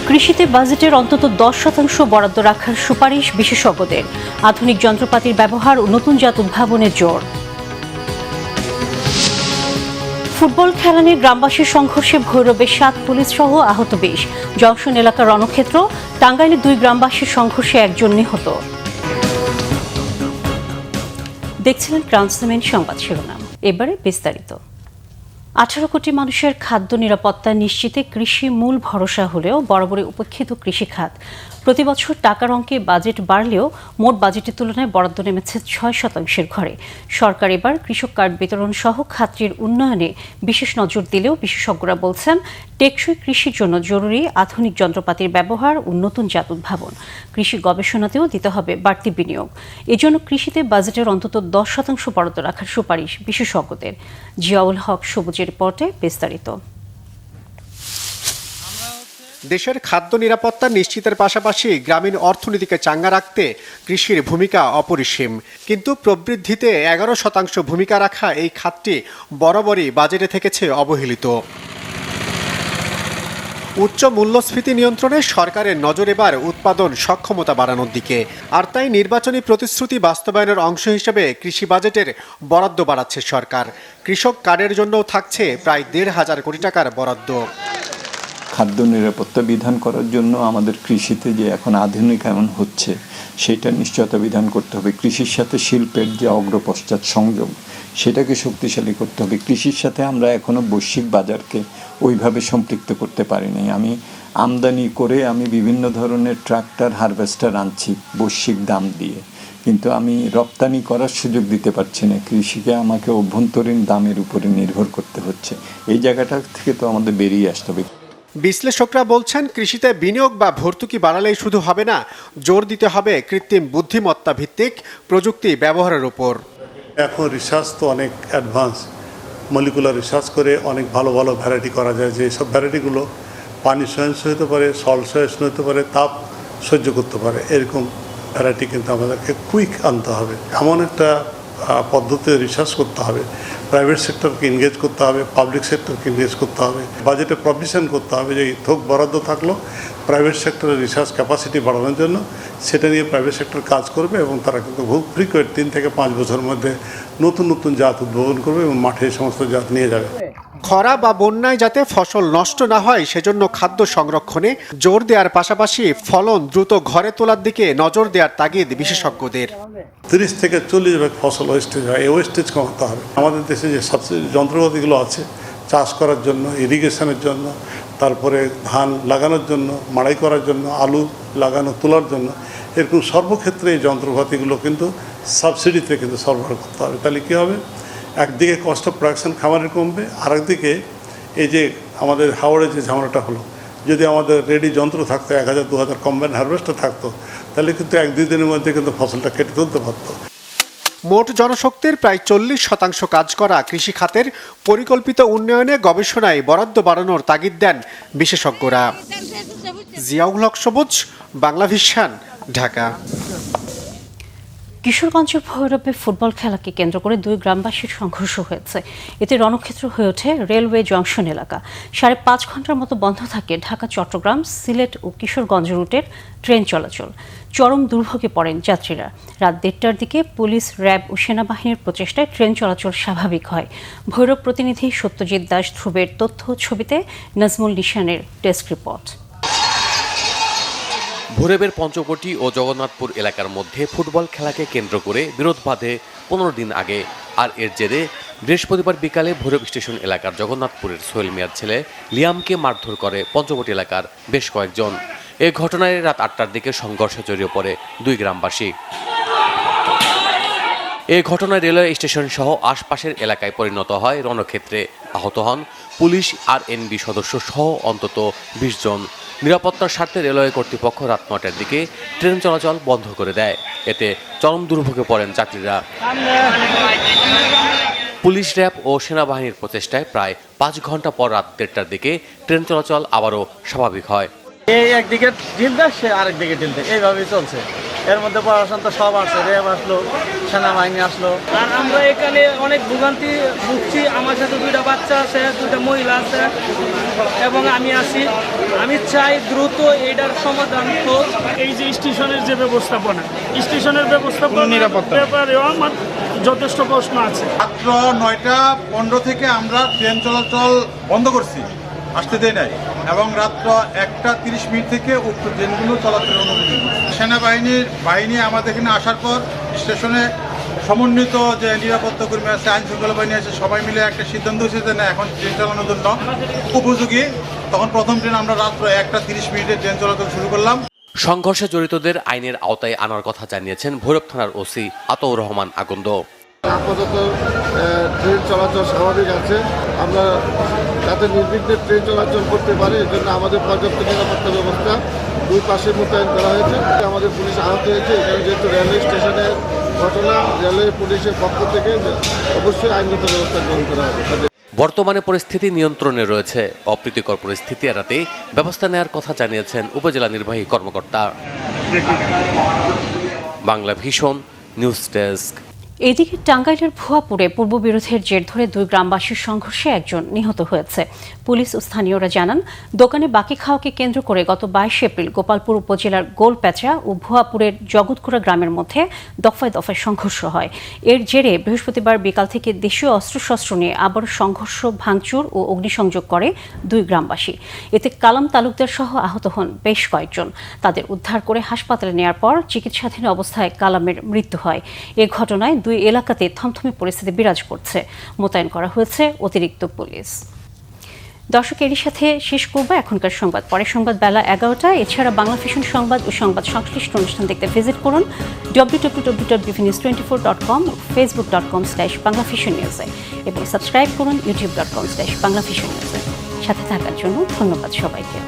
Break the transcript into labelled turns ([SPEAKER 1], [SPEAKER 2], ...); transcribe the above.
[SPEAKER 1] কৃষিতে বাজেটের অন্তত 10% বরাদ্দ রাখার সুপারিশ বিশেষজ্ঞদের। আধুনিক যন্ত্রপাতির ব্যবহার ও নতুন জাত উদ্ভাবনের জোর। ফুটবল খেলা নিয়ে গ্রামবাসীর সংঘর্ষে ভৈরবে 7 পুলিশ সহ আহত 20। জংশন এলাকার রণক্ষেত্র। টাঙ্গাইলে 2 গ্রামবাসীর সংঘর্ষে 1 জন নিহত। দেখছিলেন ট্রান্সমেন্ট সংবাদ শিরোনাম, এবারে বিস্তারিত। 18 কোটি মানুষের খাদ্য নিরাপত্তা নিশ্চিতে কৃষি মূল ভরসা হলেও বরাবরই উপেক্ষিত কৃষি খাত। প্রতি বছর টাকার অঙ্কে বাজেট বাড়লেও মোট বাজেটের তুলনায় বরাদ্দ নেমেছে 6% ঘরে। সরকার এবার কৃষক কার্ড বিতরণ সহ খাতটির উন্নয়নে বিশেষ নজর দিলেও বিশেষজ্ঞরা বলছেন টেকসই কৃষির জন্য জরুরি আধুনিক যন্ত্রপাতির ব্যবহার ও নতুন জাত উদ্ভাবন। কৃষি গবেষণাতেও দিতে হবে বাড়তি বিনিয়োগ। এজন্য কৃষিতে বাজেটের অন্তত 10% বরাদ্দ রাখার সুপারিশ বিশেষজ্ঞদের। জিয়াউল হক সবুজের রিপোর্টে বিস্তারিত।
[SPEAKER 2] দেশের খাদ্য নিরাপত্তা নিশ্চিতের পাশাপাশি গ্রামীণ অর্থনীতিকে চাঙ্গা রাখতে কৃষির ভূমিকা অপরিসীম। কিন্তু প্রবৃদ্ধিতে 11% ভূমিকা রাখা এই খাতটি বরাবরই বাজেটে থেকেছে অবহেলিত। উচ্চ মূল্যস্ফীতি নিয়ন্ত্রণে সরকারের নজর এবার উৎপাদন সক্ষমতা বাড়ানোর দিকে। আর তাই নির্বাচনী প্রতিশ্রুতি বাস্তবায়নের অংশ হিসেবে কৃষি বাজেটের বরাদ্দ বাড়াচ্ছে সরকার। কৃষক কার্ডের জন্যও থাকছে প্রায় 1,500 কোটি টাকার বরাদ্দ।
[SPEAKER 3] খাদ্য নিরাপত্তা বিধান করার জন্য আমাদের কৃষিতে যে এখন আধুনিকায়ন হচ্ছে সেটা নিশ্চয়তা বিধান করতে হবে। কৃষির সাথে শিল্পের যে অগ্রপশ্চাৎ সংযোগ সেটাকে শক্তিশালী করতে হবে। কৃষির সাথে আমরা এখনো বৈশ্বিক বাজারকে ওইভাবে সম্পৃক্ত করতে পারিনি। আমি আমদানি করে আমি বিভিন্ন ধরনের ট্রাক্টর হারভেস্টার আনছি বৈশ্বিক দাম দিয়ে, কিন্তু আমি রপ্তানি করার সুযোগ দিতে পারছি না। কৃষিকে আমাকে অভ্যন্তরীণ দামের উপরে নির্ভর করতে হচ্ছে। এই জায়গাটা থেকে তো আমাদের বেরিয়ে আসতে হবে।
[SPEAKER 2] বিশ্লেষকরা বলছেন কৃষিতে বিনিয়োগ বা ভর্তুকি বাড়ালেই শুধু হবে না, জোর দিতে হবে কৃত্রিম বুদ্ধিমত্তা ভিত্তিক প্রযুক্তি ব্যবহারের উপর।
[SPEAKER 4] এখন রিসার্চ তো অনেক অ্যাডভান্স, মলিকুলার রিসার্চ করে অনেক ভালো ভালো ভ্যারাইটি করা যায়, যে সব ভ্যারাইটিগুলো পানি সহনশীল হতে পারে, সল্ট সহনশীল হতে পারে, তাপ সহ্য করতে পারে। এরকম ভ্যারাইটি কিন্তু আমাদেরকে কুইক আনতে হবে। এমন একটা পদ্ধতিতে রিসার্চ করতে হবে, প্রাইভেট সেক্টরকে এনগেজ করতে হবে, পাবলিক সেক্টরকে এনগেজ করতে হবে, বাজেটে প্রভিশন করতে হবে যে থোক বরাদ্দ থাকলো প্রাইভেট সেক্টরের রিসার্চ ক্যাপাসিটি বাড়ানোর জন্য, সেটা নিয়ে প্রাইভেট সেক্টর কাজ করবে এবং তারা কিন্তু খুব ফ্রিকোয়েন্ট 3 থেকে 5 বছরের মধ্যে নতুন নতুন জাত উদ্ভাবন করবে এবং মাঠে এই সমস্ত জাত নিয়ে যাবে।
[SPEAKER 2] খরা বা বন্যায় যাতে ফসল নষ্ট না হয় সেজন্য খাদ্য সংরক্ষণে জোর দেওয়ার পাশাপাশি ফলন দ্রুত ঘরে তোলার দিকে নজর দেওয়ার তাগিদ বিশেষজ্ঞদের।
[SPEAKER 4] 30 থেকে 40% ফসল ওয়েস্টেজ হয়, এই ওয়েস্টেজ কমাতে হবে। আমাদের দেশে যে যন্ত্রপাতিগুলো আছে চাষ করার জন্য, ইরিগেশনের জন্য, তারপরে ধান লাগানোর জন্য, মাড়াই করার জন্য, আলু লাগানো তোলার জন্য, এরকম সর্বক্ষেত্রে এই যন্ত্রপাতিগুলো কিন্তু সাবসিডিতে কিন্তু সরবরাহ করতে হবে। তাহলে কী হবে, একদিকে কস্ট অফ প্রোডাকশন খামারের কমবে, আরেকদিকে এই যে আমাদের হাওড়ে যে ঝামেলাটা হলো, যদি আমাদের রেডি যন্ত্র থাকতো, 1000-2000 কম্বাইন হারভেস্টার থাকতো, তাহলে কিন্তু 1-2 দিনের মধ্যে কিন্তু ফসলটা কেটে তুলতে পারতো।
[SPEAKER 2] মোট জনশক্তির প্রায় 40% কাজ করা কৃষি খাতের পরিকল্পিত উন্নয়নে গবেষণায় বরাদ্দ বাড়ানোর তাগিদ দেন বিশেষজ্ঞরা। জিয়াউল হক সবুজ, বাংলাভিশন, ঢাকা।
[SPEAKER 1] কিশোরগঞ্জের ভৈরবে ফুটবল খেলাকে কেন্দ্র করে 2 গ্রামবাসীর সংঘর্ষ হয়েছে। এতে রণক্ষেত্র হয়ে ওঠে রেলওয়ে জংশন এলাকা। 5.5 ঘন্টার মতো বন্ধ থাকে ঢাকা, চট্টগ্রাম, সিলেট ও কিশোরগঞ্জ রুটের ট্রেন চলাচল। চরম দুর্ভোগে পড়েন যাত্রীরা। রাত 1:30টার দিকে পুলিশ, র্যাব ও সেনাবাহিনীর প্রচেষ্টায় ট্রেন চলাচল স্বাভাবিক হয়। ভৈরব প্রতিনিধি সত্যজিৎ দাস ধ্রুবের তথ্য ছবিতে নাজমুল নিশানের ডেস্ক রিপোর্ট।
[SPEAKER 5] ভৈরবের পঞ্চবটি ও জগন্নাথপুর এলাকার মধ্যে ফুটবল খেলাকে কেন্দ্র করে বিরোধ বাধে 15 দিন আগে। আর এর জেরে বৃহস্পতিবার বিকালে ভৈরব স্টেশন এলাকার জগন্নাথপুরের সোহেল মিয়ার ছেলে লিয়ামকে মারধর করে পঞ্চবটি এলাকার বেশ কয়েকজন। এই ঘটনায় রাত 8টার দিকে সংঘর্ষে জড়িয়ে পড়ে 2 গ্রামবাসী। এই ঘটনায় রেলওয়ে স্টেশন সহ আশপাশের এলাকায় পরিণত হয় রণক্ষেত্রে। আহত হন পুলিশ আর এনবি সদস্য সহ অন্তত 20 জন। নিরাপত্তার স্বার্থে রেলওয়ে কর্তৃপক্ষ রাত 9টার দিকে ট্রেন চলাচল বন্ধ করে দেয়। এতে চরম দুর্ভোগে পড়েন যাত্রীরা। পুলিশ, র্যাব ও সেনাবাহিনীর প্রচেষ্টায় প্রায় 5 ঘন্টা পর রাত 1:30টার দিকে ট্রেন চলাচল আবারও স্বাভাবিক হয়।
[SPEAKER 6] এই একদিকে ঢিলতে সে আরেকদিকে ঢিলতে, এইভাবেই চলছে। এর মধ্যে প্রশাসন তো সব আসছে, র্যাব আসলো, সেনাবাহিনী আসলো।
[SPEAKER 7] আর আমরা এখানে অনেক ভোগান্তি ভুগছি। আমার সাথে 2টা বাচ্চা আছে, 2টা মহিলা আছে এবং আমি আছি। আমি চাই দ্রুত এটার সমাধান হোক।
[SPEAKER 8] এই যে স্টেশনের যে ব্যবস্থাপনা, স্টেশনের ব্যবস্থাপনার ব্যাপারেও আমার যথেষ্ট প্রশ্ন আছে।
[SPEAKER 9] মাত্র 9:15 থেকে আমরা ট্রেন চলাচল বন্ধ করছি, আসতে দেয় নাই, এবং রাত্র 1:30 থেকে উক্ত ট্রেনগুলো চলাচলের অনুমতি। সেনাবাহিনীর বাহিনী আমাদের এখানে আসার পর স্টেশনে সমন্বিত যে নিরাপত্তা কর্মী আছে, আইন শৃঙ্খলা বাহিনী আছে, সবাই মিলে একটা সিদ্ধান্ত হয়েছে না এখন ট্রেন চালানোর জন্য উপযোগী। তখন প্রথম ট্রেন আমরা রাত্র 1:30 ট্রেন চলাচল শুরু করলাম।
[SPEAKER 5] সংঘর্ষে জড়িতদের আইনের আওতায় আনার কথা জানিয়েছেন ভৈরব থানার ওসি আতাউর রহমান আকন্দ।
[SPEAKER 10] আপাতত ট্রেন চলাচল স্বাভাবিক আছে, আমরা যাতে নির্বিঘ্নে ট্রেন চলাচল করতে পারে এর জন্য আমাদের পর্যাপ্ত নিরাপত্তা ব্যবস্থা 2 পাশে মোতায়েন করা হয়েছে। আমাদের পুলিশ আহত হয়েছে, এখানে যেহেতু রেলওয়ে স্টেশনের ঘটনা, রেলওয়ে পুলিশের পক্ষ থেকে অবশ্যই আইনগত ব্যবস্থা গ্রহণ করা হবে।
[SPEAKER 5] বর্তমানে পরিস্থিতি নিয়ন্ত্রণে রয়েছে। অপ্রীতিকর পরিস্থিতি এড়াতে ব্যবস্থা নেওয়ার কথা জানিয়েছেন উপজেলা নির্বাহী কর্মকর্তা। Bangla vision news desk.
[SPEAKER 1] এদিকে টাঙ্গাইলের ভুয়াপুরে পূর্ববিরোধের জের ধরে 2 গ্রামবাসীর সংঘর্ষে একজন নিহত হয়েছে। পুলিশ ও স্থানীয়রা জানান, দোকানে বাকি খাওয়াকে কেন্দ্র করে গত 22 এপ্রিল গোপালপুর উপজেলার গোলপ্যাচা ও ভুয়াপুরের জগৎকুড়া গ্রামের মধ্যে দফায় দফায় সংঘর্ষ হয়। এর জেরে বৃহস্পতিবার বিকাল থেকে দেশীয় অস্ত্রশস্ত্র নিয়ে আবার সংঘর্ষ, ভাঙচুর ও অগ্নিসংযোগ করে 2 গ্রামবাসী। এতে কালাম তালুকদার সহ আহত হন বেশ কয়েকজন। তাদের উদ্ধার করে হাসপাতালে নেওয়ার পর চিকিৎসাধীন অবস্থায় কালামের মৃত্যু হয়। এ ঘটনায় 2 এলাকাতে থমথমে পরিস্থিতি বিরাজ করছে। মোতায়েন করা হয়েছে অতিরিক্ত পুলিশ। দর্শক, এরই সাথে শেষ করব এখনকার সংবাদ। পরের সংবাদ বেলা 11টায়। এছাড়া বাংলা ভিশন সংবাদ ও সংবাদ সংশ্লিষ্ট অনুষ্ঠান দেখতে ভিজিট করুন www.bvnews24.com, facebook.com/banglavisionnews এবং সাবস্ক্রাইব করুন youtube.com/banglavisionnews। সাথে থাকার জন্য ধন্যবাদ সবাইকে।